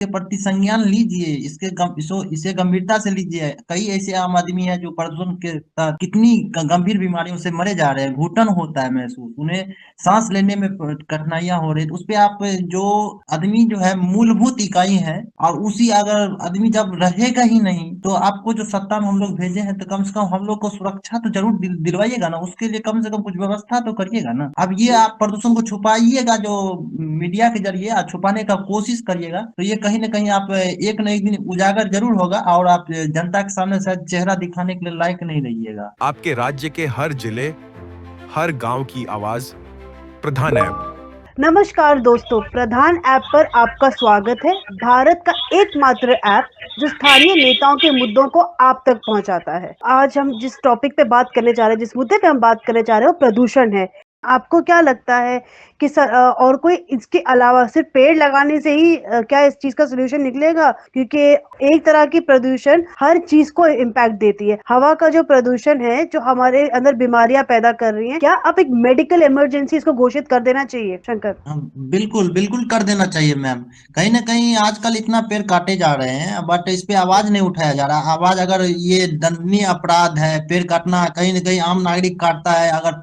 के प्रति संज्ञान लीजिए, इसे गंभीरता से लीजिए। कई ऐसे आम आदमी है जो प्रदूषण के तहत कितनी गंभीर बीमारियों से मरे जा रहे हैं, घुटन होता है महसूस, उन्हें सांस लेने में कठिनाइयां हो रही है। तो उस पे आप जो आदमी जो है मूलभूत इकाई है, और उसी अगर आदमी जब रहेगा ही नहीं तो आपको जो सत्ता में हम लोग भेजे हैं, तो कम से कम हम लोग को सुरक्षा तो जरूर दिलवाइएगा ना, उसके लिए कम से कम कुछ व्यवस्था तो करिएगा ना। अब ये आप प्रदूषण को छुपाइएगा जो मीडिया के जरिए छुपाने का कोशिश करिएगा, तो ये कहीं ना कहीं आप एक न एक दिन उजागर जरूर होगा, और आप जनता के सामने शायद चेहरा दिखाने के लिए लायक नहीं रहिएगा। आपके राज्य के हर जिले, हर गांव की आवाज प्रधान ऐप। नमस्कार दोस्तों, प्रधान ऐप पर आपका स्वागत है। भारत का एकमात्र ऐप जो स्थानीय नेताओं के मुद्दों को आप तक पहुंचाता है। आज हम जिस टॉपिक पे बात करने जा रहे हैं, जिस मुद्दे पे हम बात करने जा रहे हैं, वो प्रदूषण है। आपको क्या लगता है कि और कोई इसके अलावा सिर्फ पेड़ लगाने से ही क्या इस चीज का सोल्यूशन निकलेगा? क्योंकि एक तरह की प्रदूषण हर चीज को इम्पैक्ट देती है। हवा का जो प्रदूषण है, जो हमारे अंदर बीमारियां पैदा कर रही है, क्या अब एक मेडिकल इमरजेंसी इसको घोषित कर देना चाहिए शंकर? बिल्कुल बिल्कुल कर देना चाहिए मैम। कहीं ना कहीं आजकल इतना पेड़ काटे जा रहे हैं, बट इस पे आवाज नहीं उठाया जा रहा। आवाज, अगर ये दंडनीय अपराध है पेड़ काटना, कहीं ना कहीं आम नागरिक काटता है, अगर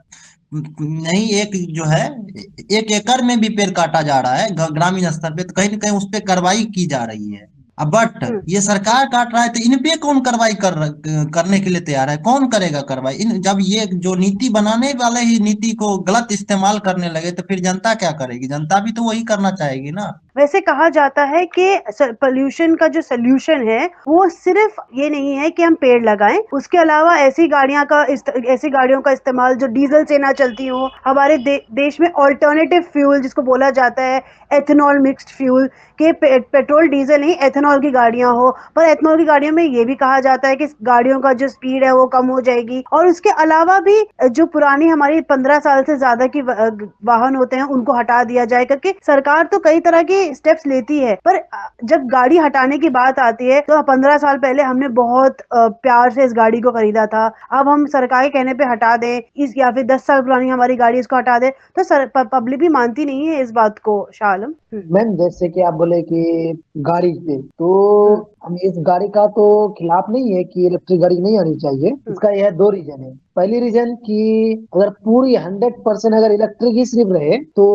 नहीं, एक जो है 1 एकड़ में भी पेड़ काटा जा रहा है ग्रामीण स्तर पे, तो कहीं ना कहीं उस पे कार्रवाई की जा रही है। अब बट हम्म। ये सरकार काट रहा है, तो इन पे कौन कार्रवाई करने के लिए तैयार है? कौन करेगा कार्रवाई? जब ये जो नीति बनाने वाले ही नीति को गलत इस्तेमाल करने लगे, तो फिर जनता क्या करेगी? जनता भी तो वही करना चाहेगी ना। वैसे कहा जाता है कि पोल्यूशन का जो सोल्यूशन है वो सिर्फ ये नहीं है कि हम पेड़ लगाएं, उसके अलावा ऐसी गाड़ियों का इस्तेमाल जो डीजल से ना चलती हो। हमारे देश में ऑल्टरनेटिव फ्यूल जिसको बोला जाता है, एथेनॉल मिक्स्ड फ्यूल, के पेट्रोल डीजल नहीं एथेनॉल की गाड़ियां हो। पर एथेनॉल की गाड़ियों में ये भी कहा जाता है कि गाड़ियों का जो स्पीड है वो कम हो जाएगी, और उसके अलावा भी जो पुरानी हमारी 15 साल से ज्यादा की वाहन होते हैं उनको हटा दिया जाए करके सरकार तो कई तरह की स्टेप्स लेती है। पर जब गाड़ी हटाने की बात आती है तो 15 साल पहले हमने बहुत प्यार से इस गाड़ी को खरीदा था। अब हम सरकार के कहने पे हटा दें इस, या फिर 10 साल पुरानी हमारी गाड़ी इसको हटा दें, तो पब्लिक भी मानती नहीं है इस बात को। शालम। मैम, जैसे कि आप बोले कि गाड़ी पे, तो हम्म। हम इस गाड़ी का तो खिलाफ नहीं है कि इलेक्ट्रिक गाड़ी नहीं आनी चाहिए। हम्म। इसका यह दो रीजन है। पहली रीजन कि अगर पूरी 100% अगर इलेक्ट्रिक ही सिर्फ रहे तो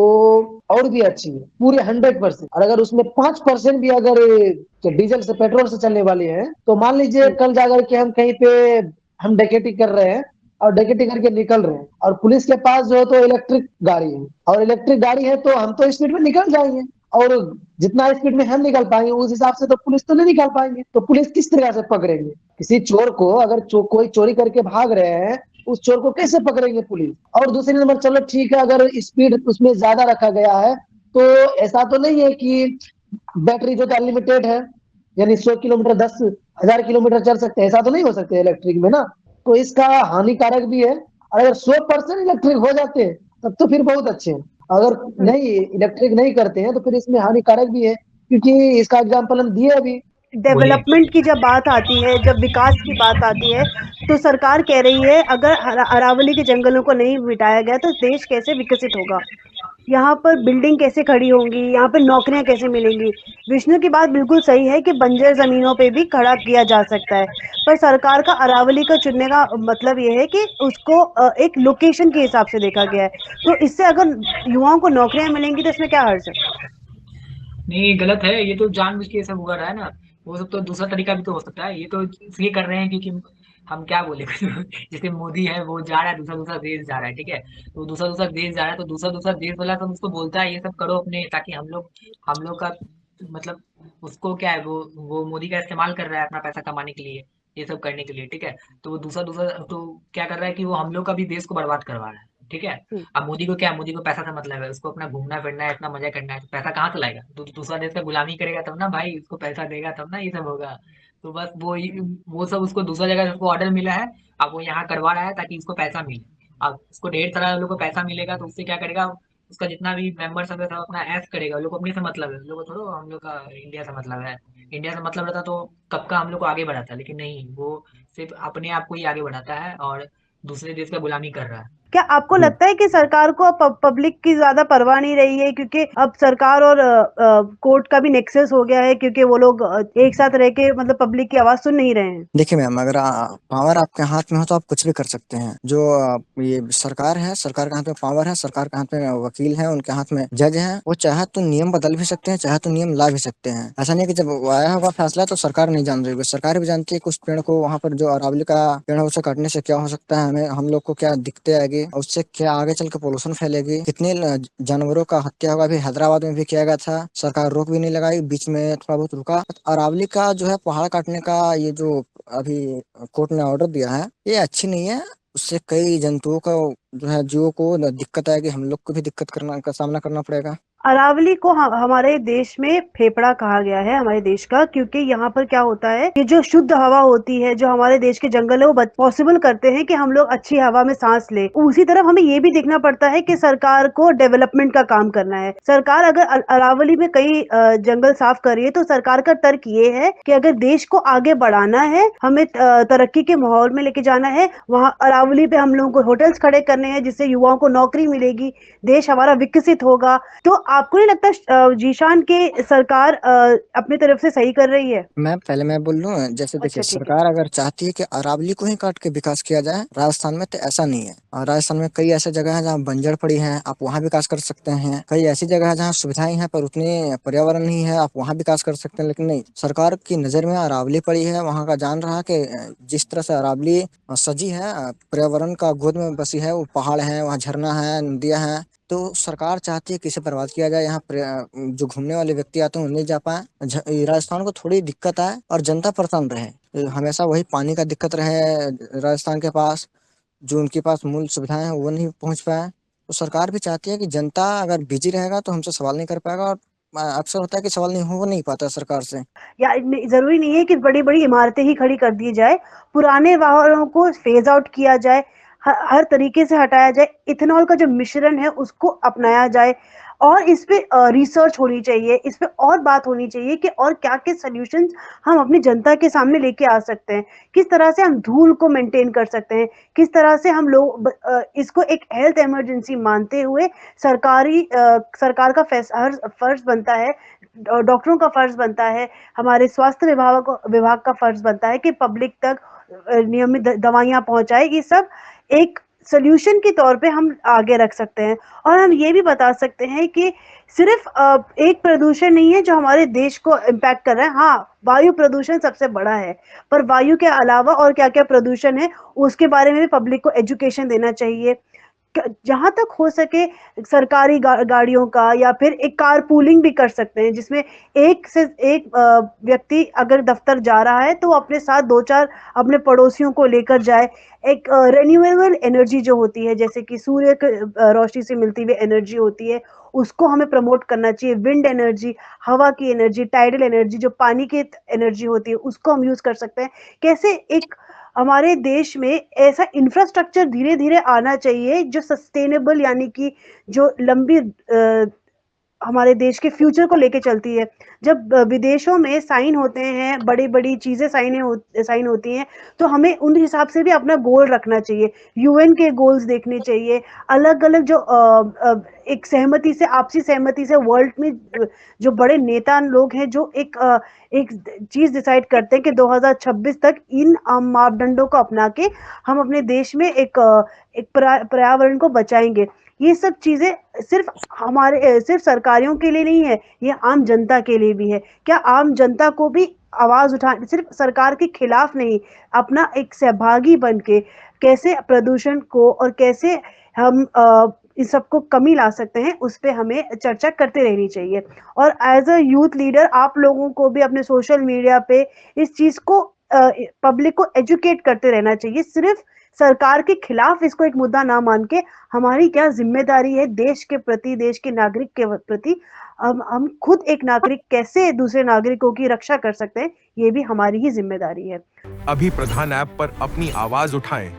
और भी अच्छी है, पूरे 100%। और अगर उसमें 5% भी अगर डीजल से पेट्रोल से चलने वाली है, तो मान लीजिए कल जाकर के हम कहीं पे हम डकैती कर रहे हैं और डकैती करके निकल रहे हैं, और पुलिस के पास जो है तो इलेक्ट्रिक गाड़ी है, और इलेक्ट्रिक गाड़ी है तो हम तो स्पीड में निकल जाएंगे, और जितना स्पीड में हम निकल पाएंगे उस हिसाब से तो पुलिस तो नहीं निकाल पाएंगे। तो पुलिस किस तरह से पकड़ेंगे किसी चोर को? अगर कोई चोरी करके भाग रहे हैं, उस चोर को कैसे पकड़ेंगे पुलिस? और दूसरी नंबर, चलो ठीक है, अगर स्पीड उसमें ज्यादा रखा गया है तो ऐसा तो नहीं है कि बैटरी जो अनलिमिटेड है, यानी 100 किलोमीटर 10,000 किलोमीटर चल सकते हैं, ऐसा तो नहीं हो सकते इलेक्ट्रिक में ना। तो इसका हानिकारक भी है। और अगर 100% इलेक्ट्रिक हो जाते हैं तब तो फिर बहुत अच्छे हैं। अगर नहीं, इलेक्ट्रिक नहीं करते हैं तो फिर इसमें हानिकारक भी है, क्योंकि इसका एग्जाम्पल हम दिए अभी। बोलिए। डेवलपमेंट की जब बात आती है, जब विकास की बात आती है, तो सरकार कह रही है अगर अरावली के जंगलों को नहीं मिटाया गया तो देश कैसे विकसित होगा, यहाँ पर बिल्डिंग कैसे खड़ी होंगी, यहाँ पे नौकरियां कैसे मिलेंगी। विष्णु की बात बिल्कुल सही है कि बंजर जमीनों पे भी खड़ा किया जा सकता है, पर सरकार का अरावली को चुनने का मतलब ये है कि उसको एक लोकेशन के हिसाब से देखा गया है। तो इससे अगर युवाओं को नौकरियां मिलेंगी तो इसमें क्या हर्ज है? नहीं, गलत है ये तो, जानबूझ के ये सब हो रहा है ना। वो सब तो दूसरा तरीका भी तो हो सकता है, ये तो इसलिए कर रहे हैं क्योंकि हम क्या बोले जैसे मोदी है वो जा रहा है दूसरा दूसरा देश जा रहा है, ठीक है। तो दूसरा दूसरा देश जा रहा है तो दूसरा दूसरा देश वाला सब उसको बोलता है ये सब करो अपने, ताकि हम लोग का मतलब उसको क्या है, वो मोदी का इस्तेमाल कर रहा है अपना पैसा कमाने के लिए, ये सब करने के लिए, ठीक है। तो वो दूसरा दूसरा तो क्या कर रहा है कि वो हम लोग का भी देश को बर्बाद करवा रहा है, ठीक है। हम्म। अब मोदी को क्या है, मोदी को पैसा से मतलब है, उसको अपना घूमना फिरना है, इतना मजा करना है, तो पैसा कहाँ से लाएगा? तो दूसरा देश का गुलामी करेगा तब ना भाई, उसको पैसा देगा तब ना ये सब होगा। तो बस वो सब उसको दूसरा जगह से उसको ऑर्डर मिला है, अब वो यहाँ करवा रहा है ताकि उसको पैसा मिले। अब उसको ढेर सारा लोगों को पैसा मिलेगा तो उससे क्या करेगा, उसका जितना भी मेंबर सब है सब अपना ऐश करेगा। लोग अपने से मतलब है, लोग को थोड़ा हम लोग का इंडिया से मतलब है। इंडिया से मतलब रहता तो कब का हम लोग को आगे बढ़ाता, लेकिन नहीं, वो सिर्फ अपने आप को ही आगे बढ़ाता है और दूसरे देश का गुलामी कर रहा है। क्या आपको जी। लगता है कि सरकार को अब पब्लिक की ज्यादा परवाह नहीं रही है, क्योंकि अब सरकार और कोर्ट का भी नेक्सस हो गया है, क्योंकि वो लोग एक साथ रह के मतलब पब्लिक की आवाज सुन नहीं रहे हैं? देखिए मैम, अगर पावर आपके हाथ में हो तो आप कुछ भी कर सकते हैं। जो ये सरकार है, सरकार के हाथ में पावर है, सरकार के हाथ में वकील है, उनके हाथ में जज है। वो चाहे तो नियम बदल भी सकते हैं, चाहे तो नियम ला भी सकते हैं। ऐसा नहीं कि जब वो आया होगा फैसला तो सरकार नहीं जान रही होगी, सरकार भी जानती है कि उस पेड़ को, वहाँ पर जो अरावली का पेड़ है, उसे काटने से क्या हो सकता है, हमें हम लोग को क्या दिक्कतें आएगी, और उससे क्या आगे चल के पोल्यूशन फैलेगी, कितने जानवरों का हत्या होगा। अभी हैदराबाद में भी किया गया था, सरकार रोक भी नहीं लगाई, बीच में थोड़ा बहुत रुका। अरावली का जो है पहाड़ काटने का ये जो अभी कोर्ट ने ऑर्डर दिया है, ये अच्छी नहीं है। उससे कई जंतुओं का जो है जीवों को दिक्कत आएगी, हम लोग को भी दिक्कत का सामना करना पड़ेगा। अरावली को हमारे देश में फेफड़ा कहा गया है, हमारे देश का, क्योंकि यहाँ पर क्या होता है कि जो शुद्ध हवा होती है, जो हमारे देश के जंगल है, वो पॉसिबल करते हैं कि हम लोग अच्छी हवा में सांस लें। उसी तरफ हमें ये भी देखना पड़ता है कि सरकार को डेवलपमेंट का काम करना है। सरकार अगर अरावली में कई जंगल साफ कर रही है, तो सरकार का तर्क ये है कि अगर देश को आगे बढ़ाना है, हमें तरक्की के माहौल में लेके जाना है, वहाँ अरावली पे हम लोगों को होटल्स खड़े करने हैं, जिससे युवाओं को नौकरी मिलेगी, देश हमारा विकसित होगा। तो आपको नहीं लगता जीशान के सरकार अपनी तरफ से सही कर रही है? मैं बोल लूँ, जैसे देखिए, अच्छा, ठीक है। सरकार अगर चाहती है कि अरावली को ही काट के विकास किया जाए राजस्थान में, तो ऐसा नहीं है। और राजस्थान में कई ऐसे जगह है जहाँ बंजर पड़ी है, आप वहाँ विकास कर सकते हैं। कई ऐसी जगह है जहाँ सुविधाएं हैं पर उतने पर्यावरण नहीं है, आप वहाँ विकास कर सकते हैं। लेकिन नहीं, सरकार की नजर में अरावली पड़ी है, वहाँ का जान रहा कि जिस तरह से अरावली सजी है, पर्यावरण का गोद में बसी है, वो पहाड़ है, वहाँ झरना है, नदियां हैं, तो सरकार चाहती है कि इसे बर्बाद किया जाए। यहाँ जो घूमने वाले व्यक्ति आते हैं वो नहीं जा पाए, ये राजस्थान को थोड़ी दिक्कत आए और जनता परेशान रहे। हमेशा वही पानी का दिक्कत रहे राजस्थान के पास, जो उनके पास मूल सुविधाएं हैं वो नहीं पहुंच पाए। तो सरकार भी चाहती है कि जनता अगर बिजी रहेगा तो हमसे सवाल नहीं कर पाएगा, और अक्सर होता है कि सवाल नहीं हो नहीं पाता सरकार से। या जरूरी नहीं है कि बड़ी बड़ी इमारतें ही खड़ी कर दी जाए, पुराने वाहनों को फेज आउट किया जाए, हर तरीके से हटाया जाए, इथेनॉल का जो मिश्रण है उसको अपनाया जाए, और इस पे रिसर्च होनी चाहिए, इस पे और बात होनी चाहिए कि और क्या क्या सॉल्यूशंस हम अपनी जनता के सामने लेके आ सकते हैं, किस तरह से हम धूल को मेंटेन कर सकते हैं, किस तरह से हम लोग इसको एक हेल्थ इमरजेंसी मानते हुए सरकार का फर्ज बनता है, डॉक्टरों का फर्ज बनता है, हमारे स्वास्थ्य विभाग का फर्ज बनता है कि पब्लिक तक नियमित दवाइयाँ पहुंचाए। ये सब एक सोल्यूशन के तौर पे हम आगे रख सकते हैं। और हम ये भी बता सकते हैं कि सिर्फ एक प्रदूषण नहीं है जो हमारे देश को इम्पैक्ट कर रहा है। हाँ, वायु प्रदूषण सबसे बड़ा है, पर वायु के अलावा और क्या-क्या प्रदूषण है, उसके बारे में भी पब्लिक को एजुकेशन देना चाहिए। जहां तक हो सके सरकारी गाड़ियों का, या फिर एक कार पूलिंग भी कर सकते हैं, जिसमें एक से एक व्यक्ति अगर दफ्तर जा रहा है तो वो अपने साथ 2-4 अपने पड़ोसियों को लेकर जाए। एक रिन्यूएबल एनर्जी जो होती है, जैसे कि सूर्य की रोशनी से मिलती हुई एनर्जी होती है, उसको हमें प्रमोट करना चाहिए। विंड एनर्जी, हवा की एनर्जी, टाइडल एनर्जी, जो पानी की एनर्जी होती है, उसको हम यूज कर सकते हैं। कैसे एक हमारे देश में ऐसा इंफ्रास्ट्रक्चर धीरे-धीरे आना चाहिए जो सस्टेनेबल, यानी कि जो लंबी हमारे देश के फ्यूचर को लेके चलती है। जब विदेशों में साइन होते हैं, बड़ी-बड़ी चीज़ें साइन होती हैं, तो हमें उन हिसाब से भी अपना गोल रखना चाहिए। यूएन के गोल्स देखने चाहिए, अलग-अलग जो एक सहमति से, आपसी सहमति से वर्ल्ड में जो बड़े नेता लोग हैं, जो एक चीज़ डिसाइड करते हैं कि 2026 तक इन मापदंडों को अपना के हम अपने देश में एक पर्यावरण को बचाएँगे। ये सब चीज़ें सिर्फ सरकारियों के लिए नहीं है, ये आम जनता के लिए भी है। क्या आम जनता को भी आवाज़ सिर्फ सरकार के खिलाफ नहीं, अपना एक सहभागी बन के कैसे प्रदूषण को और कैसे हम इस सबको कमी ला सकते हैं, उस पे हमें चर्चा करते रहनी चाहिए। और एज़ अ यूथ लीडर आप लोगों को भी अपने सोशल मीडिया पे इस चीज़ को पब्लिक को एजुकेट करते रहना चाहिए। सिर्फ सरकार के खिलाफ इसको एक मुद्दा ना मान के हमारी क्या जिम्मेदारी है देश के प्रति, देश के नागरिक के प्रति, हम खुद एक नागरिक कैसे दूसरे नागरिकों की रक्षा कर सकते हैं, ये भी हमारी ही जिम्मेदारी है। अभी प्रधान ऐप पर अपनी आवाज उठाएं